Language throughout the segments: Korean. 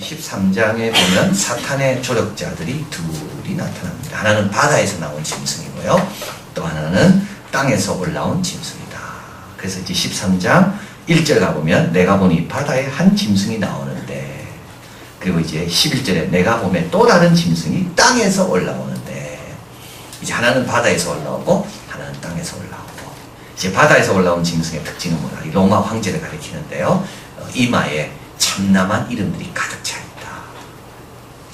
13장에 보면 사탄의 조력자들이 둘이 나타납니다. 하나는 바다에서 나온 짐승이고요. 또 하나는 땅에서 올라온 짐승이다. 그래서 이제 13장 1절 가보면 내가 보니 바다에 한 짐승이 나오는데, 그리고 이제 11절에 내가 보면 또 다른 짐승이 땅에서 올라오는데, 이제 하나는 바다에서 올라오고 하나는 땅에서 올라오고. 이제 바다에서 올라온 짐승의 특징은 뭐냐? 로마 황제를 가리키는데요. 이마에 참남한 이름들이 가득 차 있다.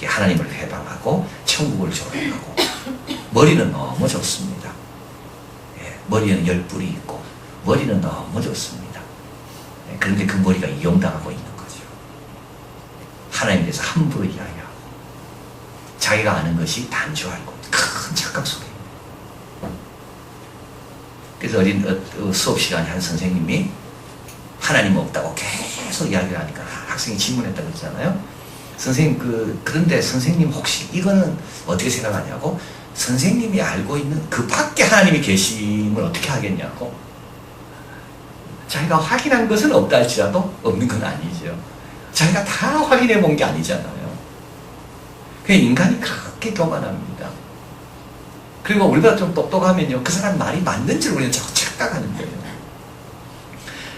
하나님을 회방하고 천국을 조롱하고, 머리는 너무 좋습니다. 예, 머리에는 10뿔이 있고 머리는 너무 좋습니다. 예, 그런데 그 머리가 이용당하고 있는 거죠. 하나님에 대해서 함부로 이야기하고 자기가 아는 것이 단줄 알고 큰 착각 속에. 그래서 수업 시간에 한 선생님이 하나님 없다고 계속 이야기를 하니까 학생이 질문했다고 그러잖아요. 선생님, 그런데 선생님 혹시 이거는 어떻게 생각하냐고? 선생님이 알고 있는 그 밖에 하나님이 계심을 어떻게 하겠냐고? 자기가 확인한 것은 없다 할지라도 없는 건 아니죠. 자기가 다 확인해 본 게 아니잖아요. 그냥 인간이 그렇게 교만합니다. 그리고 우리가 좀 똑똑하면요, 그 사람 말이 맞는 줄 우리는 자꾸 착각하는 거예요.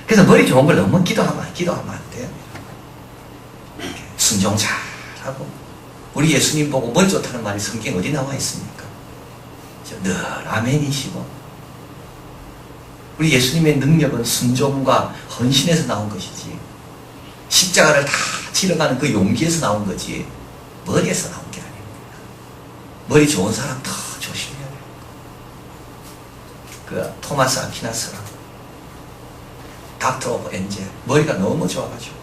그래서 머리 좋은 걸 너무 기도하면 안 돼요. 순종 잘하고. 우리 예수님 보고 머리 좋다는 말이 성경에 어디 나와 있습니까? 늘 아멘이시고. 우리 예수님의 능력은 순종과 헌신에서 나온 것이지, 십자가를 다 치러가는 그 용기에서 나온 거지 머리에서 나온 게 아닙니다. 머리 좋은 사람 더 조심해야 돼요. 그 토마스 아퀴나스라고, 닥터 오브 엔젤, 머리가 너무 좋아가지고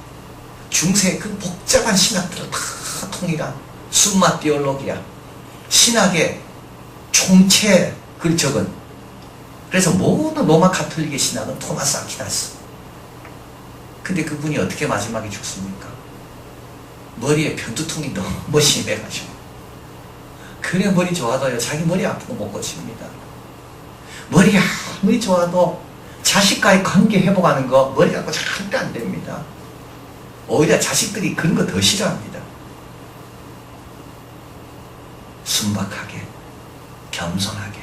중세 그 복잡한 신학들을 다 통일한 숨마 디올로기아, 신학의 총체 글 적은, 그래서 모든 로마 가톨릭의 신학은 토마스 아퀴나스. 근데 그분이 어떻게 마지막에 죽습니까? 머리에 편두통이 너무 심해가지고. 그래 머리 좋아도요, 자기 머리 아프고 못 고칩니다. 머리 아무리 좋아도 자식과의 관계 회복하는 거 머리 갖고 절대 안 됩니다. 오히려 자식들이 그런 거 더 싫어합니다. 순박하게, 겸손하게.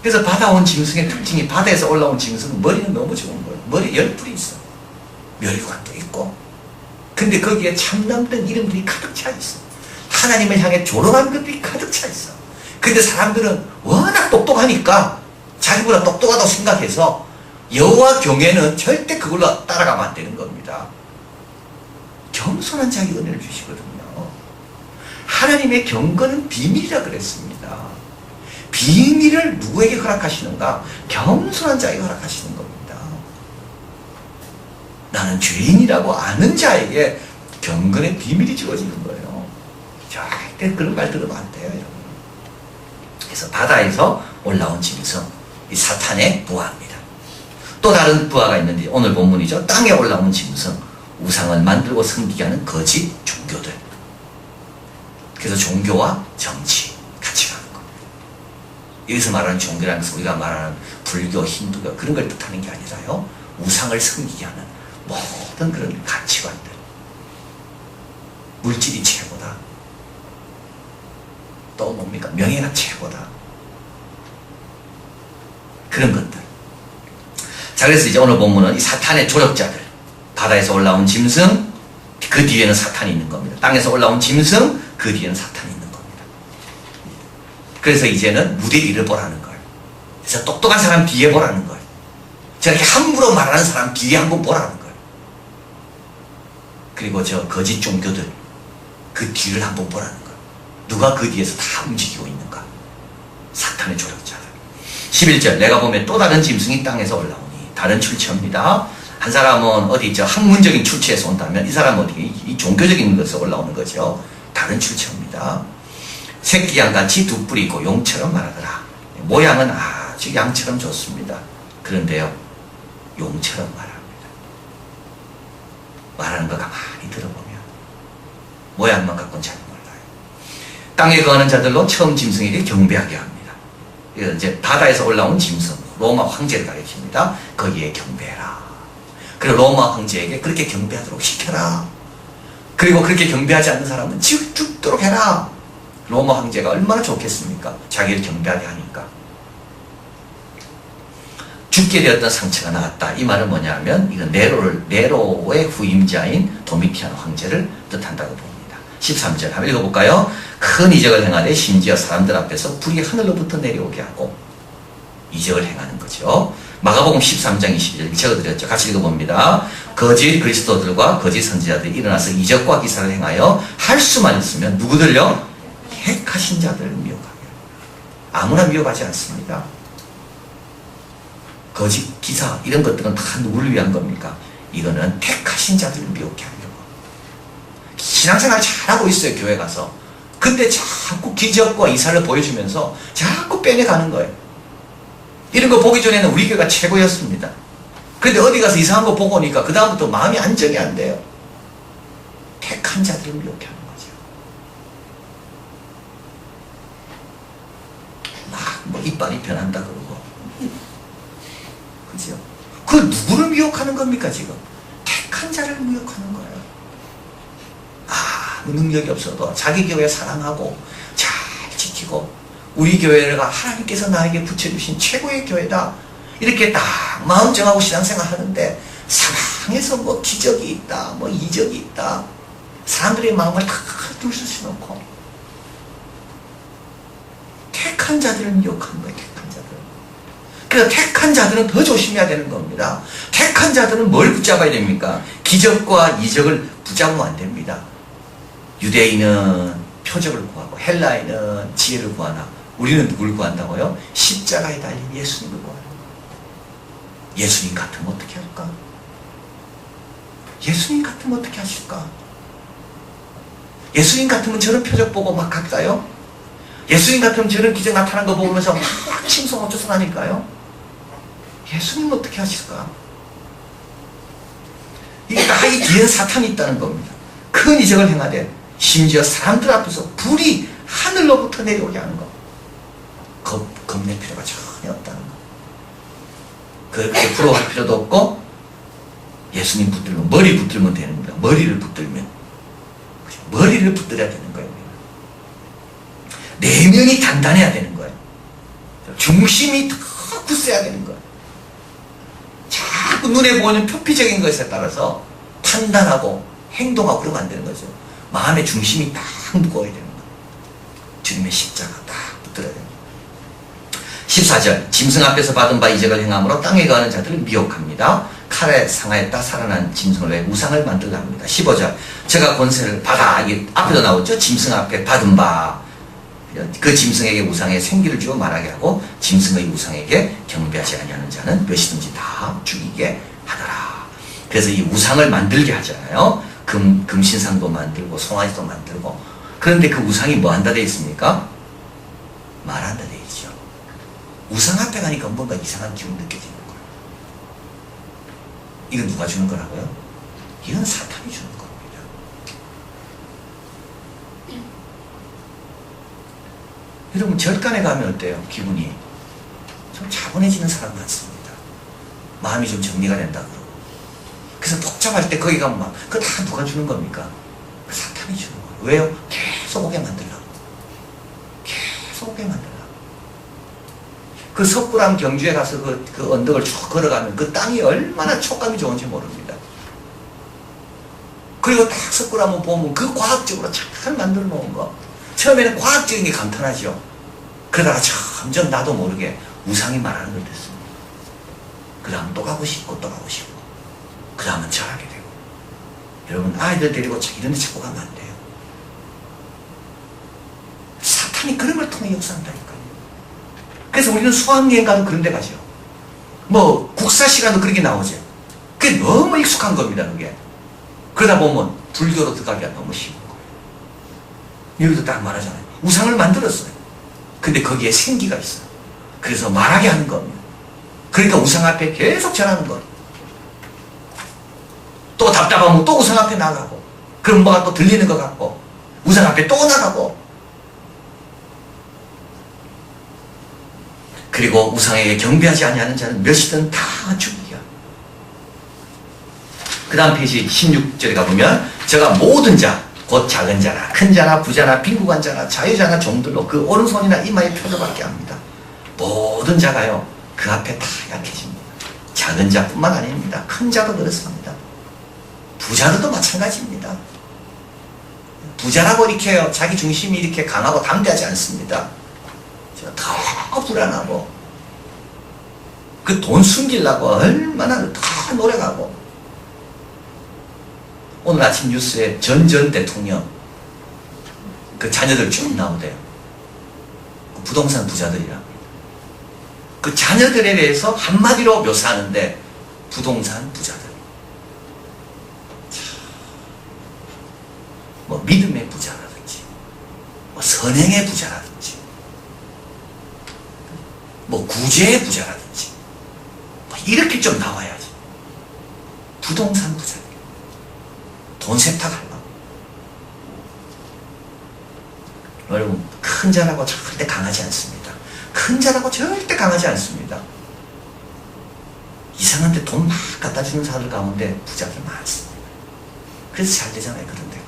그래서 바다온 짐승의 특징이, 바다에서 올라온 짐승은 머리는 너무 좋은 거예요. 머리에 10뿔이 있어. 멸관도 있고. 근데 거기에 참남된 이름들이 가득 차 있어. 하나님을 향해 조롱한 것들이 가득 차 있어. 근데 사람들은 워낙 똑똑하니까 자기보다 똑똑하다고 생각해서 여호와 경외는 절대 그걸로 따라가면 안 되는 겁니다. 겸손한 자기 은혜를 주시거든요. 하나님의 경건은 비밀이라 그랬습니다. 비밀을 누구에게 허락하시는가? 겸손한 자에게 허락하시는 겁니다. 나는 죄인이라고 아는 자에게 경건의 비밀이 주어지는 거예요. 절대 그런 말 들으면 안 돼요, 여러분. 그래서 바다에서 올라온 짐승, 이 사탄의 부하입니다. 또 다른 부하가 있는데 오늘 본문이죠. 땅에 올라온 짐승, 우상을 만들고 섬기게 하는 거짓 종교들. 그래서 종교와 정치 같이 가는 겁니다. 여기서 말하는 종교라는 것은 우리가 말하는 불교, 힌두교 그런 걸 뜻하는 게 아니라요, 우상을 섬기게 하는 모든 그런 가치관들. 물질이 최고다. 또 뭡니까? 명예가 최고다. 그런 것들. 자, 그래서 이제 오늘 본문은 이 사탄의 조력자들, 바다에서 올라온 짐승, 그 뒤에는 사탄이 있는 겁니다. 땅에서 올라온 짐승, 그 뒤에는 사탄이 있는 겁니다. 그래서 이제는 무대 위를 보라는 거예요. 그래서 똑똑한 사람 뒤에 보라는 거예요. 저렇게 함부로 말하는 사람 뒤에 한번 보라는 거예요. 그리고 저 거짓 종교들, 그 뒤를 한번 보라는 거예요. 누가 그 뒤에서 다 움직이고 있는가? 사탄의 조력자들. 11절, 내가 보면 또 다른 짐승이 땅에서 올라오니. 다른 출처입니다. 한 사람은 어디 저 학문적인 출처에서 온다면, 이 사람은 어디 이 종교적인 것에서 올라오는 거죠. 다른 출처입니다. 새끼양같이 두 뿔이 있고 용처럼 말하더라. 모양은 아주 양처럼 좋습니다. 그런데요, 용처럼 말합니다. 말하는 거 가만히 들어보면 모양만 갖고는 잘 몰라요. 땅에 거하는 자들로 처음 짐승에게 경배하게 합니다. 이제 바다에서 올라온 짐승, 로마 황제를 가리킵니다. 거기에 경배해라. 그리고 로마 황제에게 그렇게 경배하도록 시켜라. 그리고 그렇게 경배하지 않는 사람은 죽도록 해라. 로마 황제가 얼마나 좋겠습니까? 자기를 경배하게 하니까. 죽게 되었던 상처가 나았다. 이 말은 뭐냐면 이건 네로의 후임자인 도미티안 황제를 뜻한다고 봅니다. 13절 한번 읽어볼까요? 큰 이적을 행하되 심지어 사람들 앞에서 불이 하늘로부터 내려오게 하고 이적을 행하는 거죠. 마가복음 13장 22절 적어드렸죠. 같이 읽어봅니다. 거짓 그리스도들과 거짓 선지자들이 일어나서 이적과 기사를 행하여 할 수만 있으면 누구들요? 택하신 자들을 미혹하게. 아무나 미혹하지 않습니다. 거짓 기사 이런 것들은 다 누구를 위한 겁니까? 이거는 택하신 자들을 미혹해 하려고. 신앙생활 잘하고 있어요. 교회 가서. 근데 자꾸 기적과 이사를 보여주면서 자꾸 빼내가는 거예요. 이런 거 보기 전에는 우리 교회가 최고였습니다. 그런데 어디 가서 이상한 거 보고 오니까 그 다음부터 마음이 안정이 안 돼요. 택한 자들을 미혹해 하는 거죠. 막 뭐 이빨이 변한다 그러고. 그죠? 그 누구를 미혹하는 겁니까 지금? 택한 자를 미혹하는 거예요. 능력이 없어도 자기 교회 사랑하고 잘 지키고 우리 교회가 하나님께서 나에게 붙여주신 최고의 교회다. 이렇게 딱 마음 정하고 신앙생활 하는데 사방에서 뭐 기적이 있다, 뭐 이적이 있다. 사람들의 마음을 다 들쑤시놓고 택한 자들을 미혹하는 거예요. 택한 자들. 그래서 택한 자들은 더 조심해야 되는 겁니다. 택한 자들은 뭘 붙잡아야 됩니까? 기적과 이적을 붙잡으면 안 됩니다. 유대인은 표적을 구하고 헬라인은 지혜를 구하나 우리는 누굴 구한다고요? 십자가에 달린 예수님을 구하는 거예요. 예수님 같으면 어떻게 할까? 예수님 같으면 어떻게 하실까? 예수님 같으면 저런 표적 보고 막 갈까요? 예수님 같으면 저런 기적 나타난 거 보면서 막 칭송 어쩌서 하니까요? 예수님 어떻게 하실까? 이게 다 이 뒤에 사탄이 있다는 겁니다. 큰 이적을 행하되 심지어 사람들 앞에서 불이 하늘로부터 내려오게 하는 거. 겁낼 필요가 전혀 없다는 거. 그렇게 부러워할 필요도 없고 예수님 붙들면 머리 붙들면 되는 겁니다. 머리를 붙들면 머리를 붙들어야 되는 거예요. 내면이 단단해야 되는 거예요. 중심이 더 굳어야 되는 거예요. 자꾸 눈에 보이는 표피적인 것에 따라서 판단하고 행동하고 그러면 안 되는 거죠. 마음의 중심이 딱 무거워야 되는 거예요. 주님의 십자가 딱 붙들어야 됩니다. 14절 짐승 앞에서 받은 바 이적을 행함으로 땅에 거하는 자들을 미혹합니다. 칼에 상하였다 살아난 짐승을 왜 우상을 만들게 합니다. 15절 제가 권세를 받아. 이게 앞에도 나오죠. 짐승 앞에 받은 바 그 짐승에게 우상의 생기를 주어 말하게 하고 짐승의 우상에게 경배하지 아니하는 자는 몇이든지 다 죽이게 하더라. 그래서 이 우상을 만들게 하잖아요. 금신상도 만들고 송아지도 만들고. 그런데 그 우상이 뭐 한다 돼 있습니까? 말한다 돼 있죠. 우상 앞에 가니까 뭔가 이상한 기분 느껴지는 거예요. 이건 누가 주는 거라고요? 이건 사탄이 주는 겁니다. 여러분 절간에 가면 어때요? 기분이 좀 차분해지는 사람 많습니다. 마음이 좀 정리가 된다 그러고. 그래서 복잡할 때 거기 가면 막 그거 다 누가 주는 겁니까? 그 사탄이 주는 거예요. 왜요? 계속 오게 만들라고. 계속 오게 만들라고. 그 석굴암 경주에 가서 그 언덕을 쭉 걸어가면 그 땅이 얼마나 촉감이 좋은지 모릅니다. 그리고 딱 석굴암을 보면 그 과학적으로 잘 만들어 놓은 거. 처음에는 과학적인 게 감탄하죠. 그러다가 점점 나도 모르게 우상이 말하는 걸 듣습니다. 그 다음 또 가고 싶고 또 가고 싶고 그 다음은 잘하게 되고. 여러분 아이들 데리고 이런 데 자꾸 가면 안 돼요. 사탄이 그런 걸 통해 역사한다니까요. 그래서 우리는 수학여행 가도 그런 데 가죠. 뭐 국사 시간도 그렇게 나오죠. 그게 너무 익숙한 겁니다. 그게. 그러다 보면 불교로 들어가기가 너무 쉬운 거예요. 여기도 딱 말하잖아요. 우상을 만들었어요. 근데 거기에 생기가 있어요. 그래서 말하게 하는 겁니다. 그러니까 우상 앞에 계속 전하는 거예요. 또 답답하면 또 우상 앞에 나가고, 그럼 뭐가 또 들리는 것 같고, 우상 앞에 또 나가고, 그리고 우상에게 경배하지 아니하는 자는 몇이든 다 죽이야. 그 다음 페이지 16절에 가보면 저가 모든 자, 곧 작은 자나 큰 자나 부자나 빈국한 자나 자유자나 종들로 그 오른손이나 이마에 표를 받게 합니다. 모든 자가요 그 앞에 다 약해집니다. 작은 자뿐만 아닙니다. 큰 자도 그렇습니다. 부자들도 마찬가지입니다. 부자라고 이렇게 자기 중심이 이렇게 강하고 담대하지 않습니다. 더 불안하고 그 돈 숨기려고 얼마나 더 노력하고. 오늘 아침 뉴스에 전 대통령 그 자녀들 쭉 나오대요. 그 부동산 부자들이랍니다. 그 자녀들에 대해서 한마디로 묘사하는데 부동산 부자들. 뭐 믿음의 부자라든지 뭐 선행의 부자라든지 뭐 구제의 부자라든지 뭐 이렇게 좀 나와야지. 부동산 부자. 돈 세탁하려고. 여러분 큰 자라고 절대 강하지 않습니다. 큰 자라고 절대 강하지 않습니다. 이상한데 돈 막 갖다 주는 사람들 가운데 부자들 많습니다. 그래서 잘 되잖아요. 그런데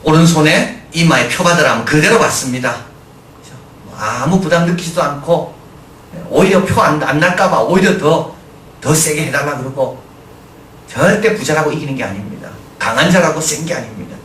오른손에 이마에 표 받으라면 그대로 받습니다. 아무 부담 느끼지도 않고 오히려 표 안 날까봐 오히려 더 세게 해달라 그러고. 절대 부자라고 이기는 게 아닙니다. 강한 자라고 센 게 아닙니다.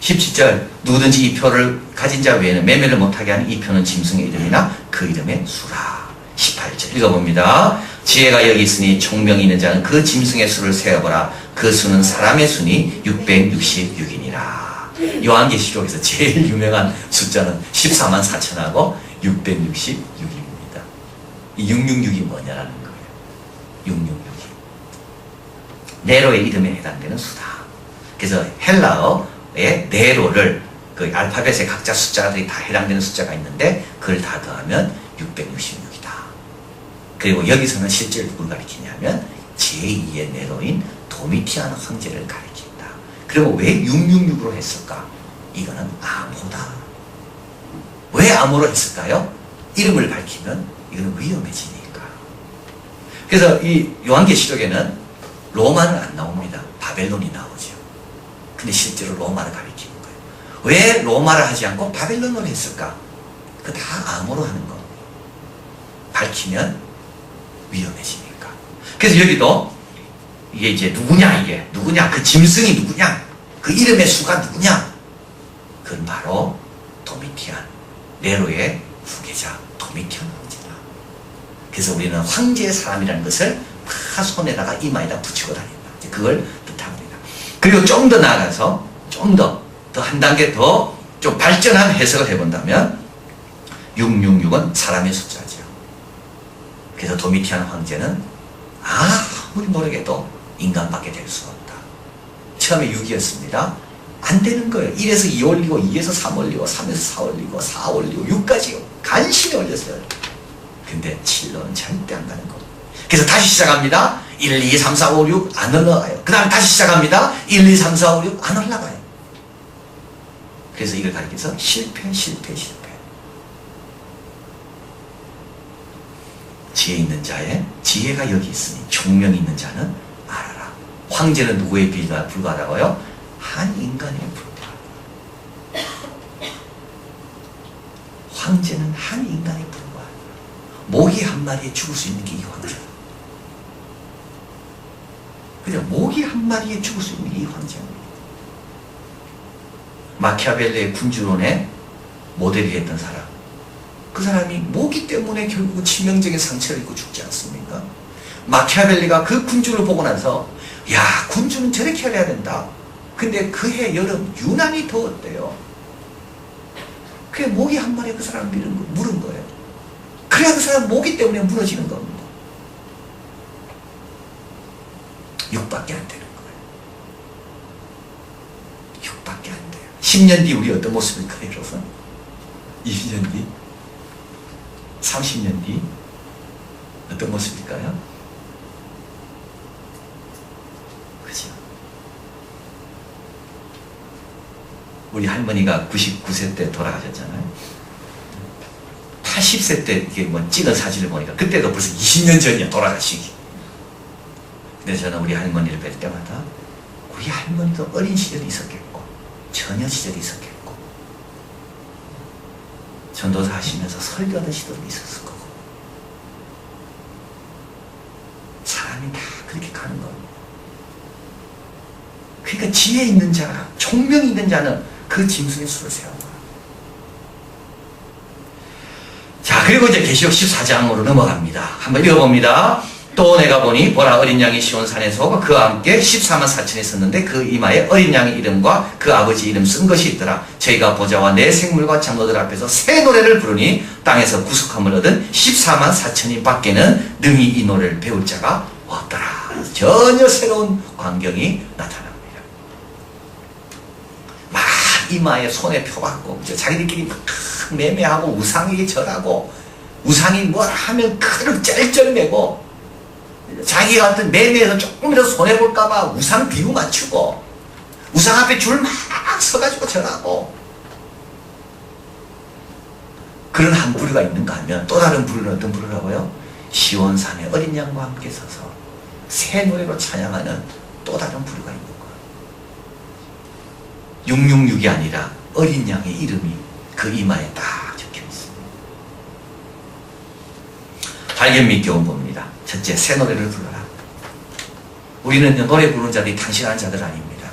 17절 누구든지 이 표를 가진 자 외에는 매매를 못하게 하는 이 표는 짐승의 이름이나 그 이름의 수라. 18절 읽어봅니다. 지혜가 여기 있으니 총명이 있는 자는 그 짐승의 수를 세어보라. 그 수는 사람의 수니 666이니라. 요한계시록에서 제일 유명한 숫자는 14만 4천하고 666입니다. 이 666이 뭐냐라는 거예요. 666. 네로의 이름에 해당되는 수다. 그래서 헬라어의 네로를 그 알파벳의 각자 숫자들이 다 해당되는 숫자가 있는데 그걸 다 더하면 666이다. 그리고 여기서는 실제로 누굴 가리키냐면 제2의 네로인 도미티안 황제를 가리킨다. 그리고 왜 666으로 했을까? 이거는 암호다. 왜 암호로 했을까요? 이름을 밝히면 이거는 위험해지니까. 그래서 이 요한계시록에는 로마는 안 나옵니다. 바벨론이 나오죠. 근데 실제로 로마를 가리키는 거예요. 왜 로마를 하지 않고 바벨론을 했을까? 그거 다 암호로 하는 거. 밝히면 위험해지니까. 그래서 여기도 이게 이제 누구냐 그 짐승이 누구냐 그 이름의 수가 누구냐 그건 바로 도미티안 네로의 후계자 도미티안 황제다. 그래서 우리는 황제의 사람이라는 것을 다 손에다가 이마에다 붙이고 다닌다. 그걸 뜻합니다. 그리고 좀 더 나아가서 좀 더 한 단계 더 좀 발전한 해석을 해본다면 666은 사람의 숫자죠. 그래서 도미티안 황제는 아무리 노력해도 인간밖에 될 수가 없다. 처음에 6이었습니다. 안 되는 거예요. 1에서 2 올리고 2에서 3 올리고 3에서 4 올리고 4 올리고 6까지 간신히 올렸어요. 근데 7로는 절대 안 가는 겁니다. 그래서 다시 시작합니다. 1, 2, 3, 4, 5, 6 안 올라가요. 그 다음에 다시 시작합니다. 1, 2, 3, 4, 5, 6 안 올라가요. 그래서 이걸 가리켜서 실패. 지혜 있는 자의 지혜가 여기 있으니 총명이 있는 자는 알아라. 황제는 누구에 불과하다고요? 한 인간에 불과하다. 황제는 한 인간에 불과하다. 모기 한 마리에 죽을 수 있는 게 이 황제다. 그죠? 모기 한 마리에 죽을 수 있는 게 이 황제입니다. 마키아벨리의 군주론의 모델이 했던 사람. 그 사람이 모기 때문에 결국은 치명적인 상처를 입고 죽지 않습니까? 마키아벨리가 그 군주를 보고 나서 야, 군주는 저렇게 해야 된다. 근데 그해 여름 유난히 더웠대요. 그래 모기 한 마리에 그 사람을 물은 거예요. 그래야 그 사람 모기 때문에 무너지는 겁니다. 6밖에 안 되는 거예요. 6밖에 안 돼요. 10년 뒤 우리 어떤 모습일까요, 여러분? 20년 뒤? 30년 뒤? 어떤 모습일까요? 그죠? 우리 할머니가 99세 때 돌아가셨잖아요. 80세 때 이게 뭐 찍은 사진을 보니까 그때도 벌써 20년 전이야, 돌아가시기. 근데 저는 우리 할머니를 뵐 때마다 우리 할머니도 어린 시절이 있었겠고, 처녀 시절이 있었겠고, 전도사 하시면서 설교하던 시절이 있었을 거고, 사람이 다 그렇게 가는 겁니다. 그러니까 지혜 있는 자가, 총명이 있는 자는 그 짐승의 수를 세운 거야. 자, 그리고 이제 계시록 14장으로 넘어갑니다. 한번 읽어봅니다. 또 내가 보니 보라, 어린 양이 시온산에서 오고 그와 함께 14만 4천이 있었는데 그 이마에 어린 양의 이름과 그 아버지 이름 쓴 것이 있더라. 저희가 보좌와 내 생물과 장로들 앞에서 새 노래를 부르니 땅에서 구속함을 얻은 14만 4천이 밖에는 능히 이 노래를 배울 자가 없더라. 전혀 새로운 광경이 나타납니다. 막 이마에 손에 펴받고 자기들끼리 막 매매하고 우상에게 절하고, 우상이 뭐라 하면 칼을 짤짤매고, 자기가 어떤 매매에서 조금이라도 손해볼까봐 우상 비유 맞추고, 우상 앞에 줄 막 서가지고 절하고, 그런 한 부류가 있는가 하면 또 다른 부류는 어떤 부류라고요? 시온산에 어린 양과 함께 서서 새 노래로 찬양하는 또 다른 부류가 있는 거예요. 666이 아니라 어린 양의 이름이 그 이마에 딱 적혀 있습니다. 발견 및 교훈법입니다. 첫째, 새 노래를 불러라. 우리는 노래 부르는 자들이 당신하는 자들 아닙니다.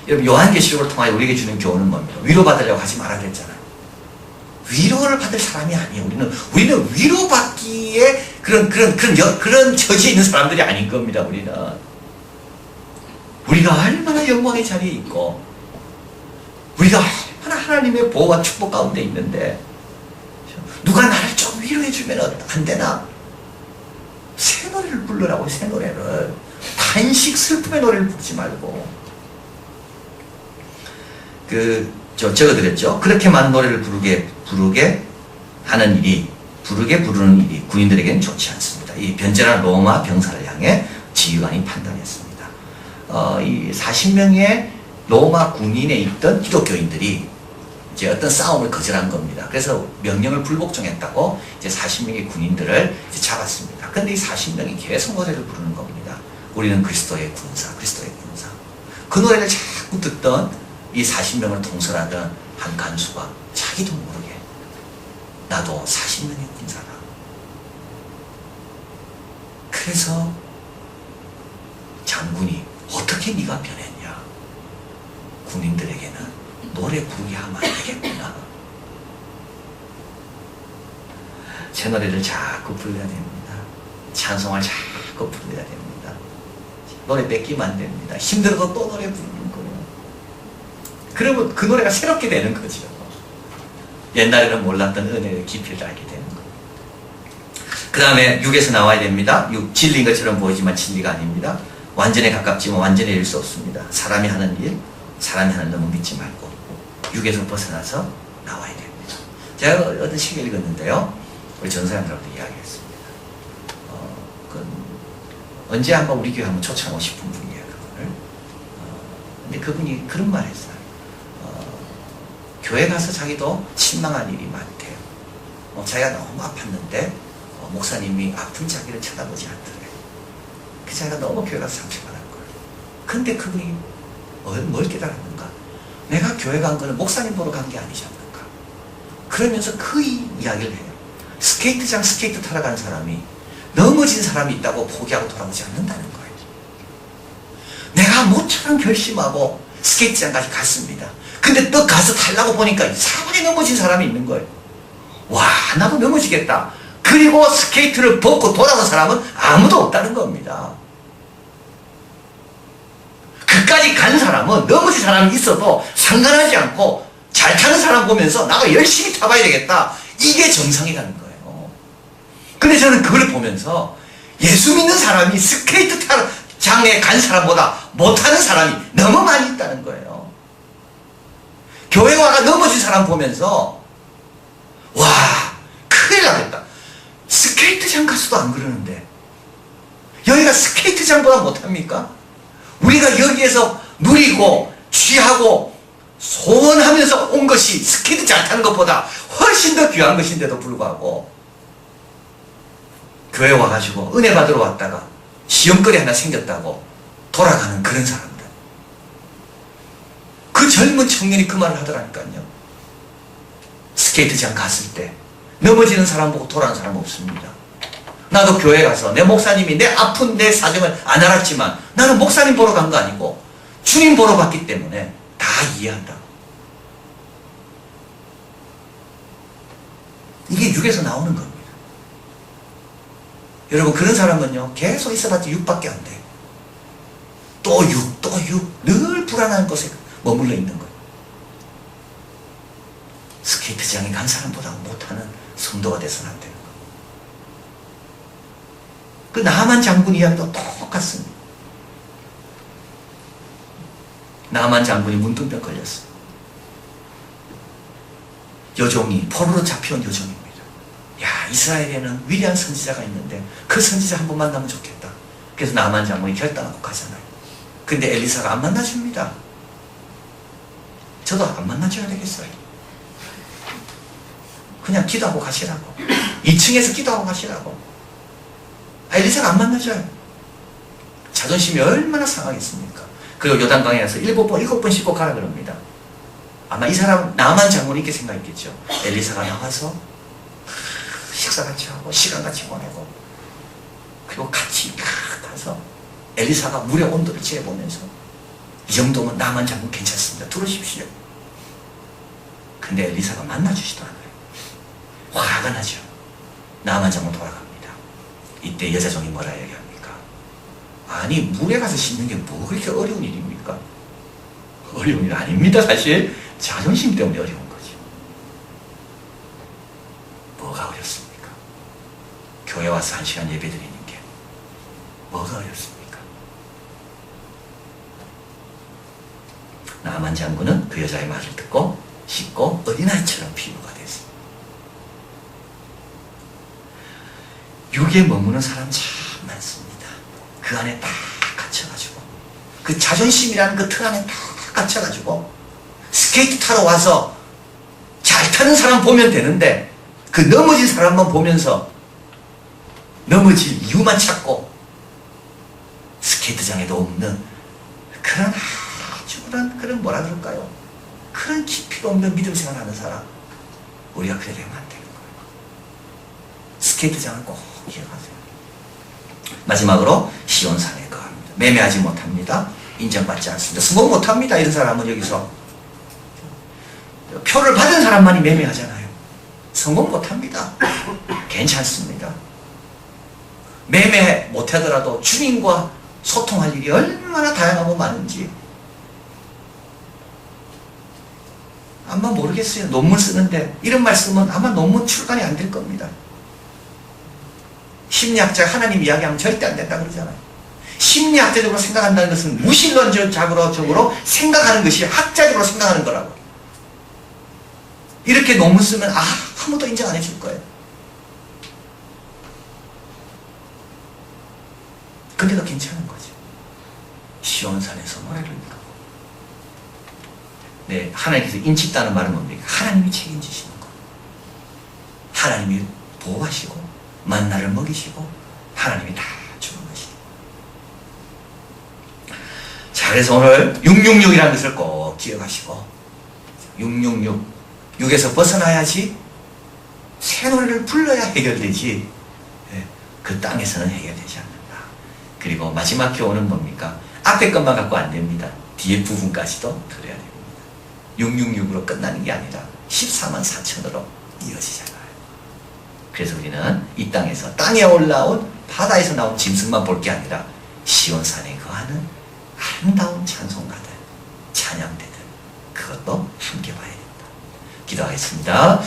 여러분, 요한계시록을 통하여 우리에게 주는 교훈은 뭡니까? 위로받으려고 하지 말아 그랬잖아요. 위로를 받을 사람이 아니에요. 우리는 위로받기에 그런 처지에 있는 사람들이 아닌 겁니다. 우리가 얼마나 영광의 자리에 있고, 우리가 얼마나 하나님의 보호와 축복 가운데 있는데, 누가 나를 좀 위로해주면 안 되나? 새 노래를 부르라고. 새 노래를, 단식 슬픔의 노래를 부르지 말고. 적어드렸죠. 그렇게 많은 노래를 부르게 하는 일이, 부르는 일이 군인들에게는 좋지 않습니다. 이 변절한 로마 병사를 향해 지휘관이 판단했습니다. 이 40명의 로마 군인에 있던 기독교인들이 이제 어떤 싸움을 거절한 겁니다. 그래서 명령을 불복종했다고 이제 40명의 군인들을 이제 잡았습니다. 근데 이 40명이 계속 노래를 부르는 겁니다. 우리는 그리스도의 군사, 그리스도의 군사. 그 노래를 자꾸 듣던 이 40명을 통솔하던 한 간수가 자기도 모르게 나도 40명의 군사다. 그래서 장군이 어떻게 네가 변했냐? 군인들에게는 노래 부르게 하면 안 되겠구나. 제 노래를 자꾸 불러야 됩니다. 찬송을 자꾸 불러야 됩니다. 노래 뺏기면 안 됩니다. 힘들어도 또 노래 부르는 거예요. 그러면 그 노래가 새롭게 되는 거죠. 옛날에는 몰랐던 은혜의 깊이를 알게 되는 거예요. 그 다음에 6에서 나와야 됩니다. 6, 진리인 것처럼 보이지만 진리가 아닙니다. 완전에 가깝지만 완전히 이룰 수 없습니다. 사람이 하는 일, 사람이 하는 너무 믿지 말고 6에서 벗어나서 나와야 됩니다. 제가 어떤 책을 읽었는데요. 우리 전사님들하고도 이야기했습니다. 언제 한번 우리 교회 한번 초청하고 싶은 분이에요. 그거를. 근데 그분이 그런 말 했어요. 교회 가서 자기도 실망한 일이 많대요. 자기가 너무 아팠는데 목사님이 아픈 자기를 쳐다보지 않더래요. 그 자기가 너무 교회 가서 상처받은 거예요. 근데 그분이 뭘 깨달았는가? 내가 교회 간 거는 목사님 보러 간 게 아니지 않는가? 그러면서 그 이야기를 해요. 스케이트장 스케이트 타러 간 사람이 넘어진 사람이 있다고 포기하고 돌아오지 않는다는 거예요. 내가 모처럼 결심하고 스케이트장까지 갔습니다. 근데 또 가서 타려고 보니까 사방에 넘어진 사람이 있는 거예요. 와, 나도 넘어지겠다. 그리고 스케이트를 벗고 돌아온 사람은 아무도 없다는 겁니다. 그까지 간 사람은 넘어진 사람이 있어도 상관하지 않고 잘 타는 사람 보면서 나가 열심히 타봐야 되겠다. 이게 정상이라는 거예요. 근데 저는 그걸 보면서 예수 믿는 사람이 스케이트 장에 간 사람보다 못하는 사람이 너무 많이 있다는 거예요. 교회 와가 넘어진 사람 보면서 와, 큰일 나겠다. 스케이트장 가서도 안 그러는데 여기가 스케이트장보다 못합니까? 우리가 여기에서 누리고 취하고 소원하면서 온 것이 스케이트 잘 타는 것보다 훨씬 더 귀한 것인데도 불구하고 교회 와가지고 은혜 받으러 왔다가 시험거리 하나 생겼다고 돌아가는 그런 사람들. 그 젊은 청년이 그 말을 하더라니까요. 스케이트장 갔을 때 넘어지는 사람 보고 돌아가는 사람 없습니다. 나도 교회 가서 내 목사님이 내 아픈 내 사정을 안 알았지만 나는 목사님 보러 간 거 아니고 주님 보러 갔기 때문에 다 이해한다. 이게 6에서 나오는 겁니다. 여러분, 그런 사람은요 계속 있어봤자 6밖에 안 돼요. 또 6, 또 6, 늘 불안한 곳에 머물러 있는 거예요. 스케이트장에 간 사람보다 못하는 성도가 돼서는 안 되는 거예요. 그 나만 장군 이야기도 똑같습니다. 나만 장군이 문둥병 걸렸어요. 여종이 포로로 잡혀온 여종입니다. 야, 이스라엘에는 위대한 선지자가 있는데 그 선지자 한 번 만나면 좋겠다. 그래서 나만 장군이 결단하고 가잖아요. 근데 엘리사가 안 만나줍니다. 저도 안 만나줘야 되겠어요. 그냥 기도하고 가시라고. 2층에서 기도하고 가시라고. 엘리사가 안 만나줘요. 자존심이 얼마나 상하겠습니까? 그리고 요단강에 가서 7번 씻고 가라 그럽니다. 아마 이 사람 나만 장군이 이렇게 생각했겠죠. 엘리사가 나와서 식사 같이 하고 시간 같이 보내고 그리고 같이 가서 엘리사가 물의 온도를 재보면서 이 정도면 나만 장군 괜찮습니다. 들으십시오. 근데 엘리사가 만나주지도 않아요. 화가 나죠. 나만 장군 돌아갑니다. 이때 여자종이 뭐라 얘기합니까? 아니, 물에 가서 씻는 게 뭐 그렇게 어려운 일입니까? 어려운 일 아닙니다. 사실 자존심 때문에 어려운 거죠. 뭐가 어렵습니까? 교회 와서 1시간 예배 드리는 게 뭐가 어렵습니까? 나만 장군은 그 여자의 말을 듣고 씻고 어린아이처럼 피부가 됐어요. 6에 머무는 사람 참 많습니다. 그 안에 딱 갇혀가지고 그 자존심이라는 그 틀 안에 딱 갇혀가지고 스케이트 타러 와서 잘 타는 사람 보면 되는데 그 넘어진 사람만 보면서 넘어질 이유만 찾고 스케이트장에도 없는 그런 아주 그런 뭐라 그럴까요? 그런 깊이가 없는 믿음 생활하는 사람, 우리가 그래 되면 안 되는 거예요. 스케이트장을 꼭 기억하세요. 마지막으로 시온산에 거합니다. 매매하지 못합니다. 인정받지 않습니다. 성공 못합니다. 이런 사람은 여기서 표를 받은 사람만이 매매하잖아요. 성공 못합니다. 괜찮습니다. 매매 못하더라도 주님과 소통할 일이 얼마나 다양하고 많은지 아마 모르겠어요. 논문 쓰는데 이런 말 쓰면 아마 논문 출간이 안 될 겁니다. 심리학자 하나님 이야기하면 절대 안 된다 그러잖아요. 심리학자적으로 생각한다는 것은 무신론적으로 생각하는 것이 학자적으로 생각하는 거라고. 이렇게 논문 쓰면 아무도 인정 안 해줄 거예요. 근데도 괜찮은 거죠. 시온산에서 노래를 부르고. 네, 하나님께서 인치다는 말은 뭡니까? 하나님이 책임지시는 거. 하나님이 보호하시고 만나를 먹이시고 하나님이 다 주는 것이. 자, 그래서 오늘 666이라는 것을 꼭 기억하시고 666 6에서 벗어나야지 새 노래를 불러야 해결되지 그 땅에서는 해결되지 않는다. 그리고 마지막 교훈은 뭡니까? 앞에 것만 갖고 안 됩니다. 뒤에 부분까지도 들어야 됩니다. 666으로 끝나는 게 아니라 14만 4천으로 이어지잖아요. 그래서 우리는 이 땅에서 땅에 올라온 바다에서 나온 짐승만 볼 게 아니라 시온산에 거하는 아름다운 찬송가들, 찬양대들 그것도 함께 봐야 됩니다. 기도하겠습니다.